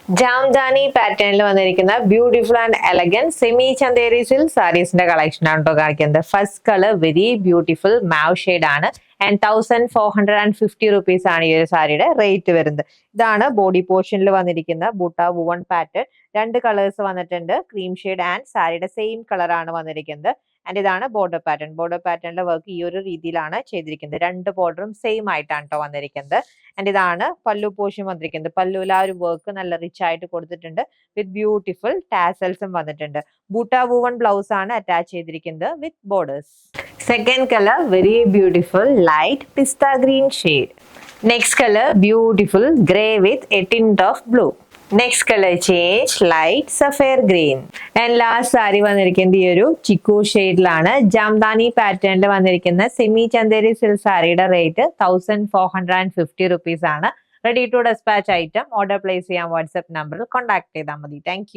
ജാംദാനി പാറ്റേണിൽ വന്നിരിക്കുന്ന beautiful and elegant semi Chanderi silk സാരീസിന്റെ കളക്ഷൻ ആണ് കേട്ടോ കാണിക്കുന്നത്. First colour very beautiful mauve shade ആണ് ആൻഡ് 1450 റുപ്പീസ് ആണ് ഈ ഒരു സാരിയുടെ റേറ്റ് വരുന്നത്. ഇതാണ് ബോഡി പോർഷനിൽ വന്നിരിക്കുന്ന ബൂട്ട വുവൺ പാറ്റേൺ. രണ്ട് കളേഴ്സ് വന്നിട്ടുണ്ട്, ക്രീം ഷെയ്ഡ് ആൻഡ് സാരിയുടെ സെയിം കളർ ആണ് വന്നിരിക്കുന്നത്. ആൻഡ് ഇതാണ് ബോർഡർ പാറ്റേൺ. ബോർഡർ പാറ്റേണിന്റെ വർക്ക് ഈ ഒരു രീതിയിലാണ് ചെയ്തിരിക്കുന്നത്. രണ്ട് ബോർഡറും സെയിം ആയിട്ടാണ് കേട്ടോ വന്നിരിക്കുന്നത്. ആൻഡ് ഇതാണ് പല്ലു പോർഷൻ വന്നിരിക്കുന്നത്. പല്ലുവിൽ ആ ഒരു വർക്ക് നല്ല റിച്ച് ആയിട്ട് കൊടുത്തിട്ടുണ്ട് വിത്ത് ബ്യൂട്ടിഫുൾ ടാസൽസും വന്നിട്ടുണ്ട്. ബൂട്ട വുവൺ ബ്ലൗസ് ആണ് അറ്റാച്ച് ചെയ്തിരിക്കുന്നത് with borders. Second colour very beautiful light pista green shade. Next colour beautiful grey with a tint of blue. Next colour change light sapphire green. And last sari വന്നിരിക്കുന്നത് ഈ ഒരു ചിക്കു ഷെയ്ഡിലാണ്. ജാംദാനി പാറ്റേണിൽ വന്നിരിക്കുന്ന സെമി ചന്തേരി സിൽക്ക് സാരിയുടെ റേറ്റ് 1450 റുപ്പീസ് ആണ്. Ready to dispatch item order place ചെയ്യാൻ വാട്സ്ആപ്പ് നമ്പറിൽ കോൺടാക്ട് ചെയ്താൽ മതി. താങ്ക്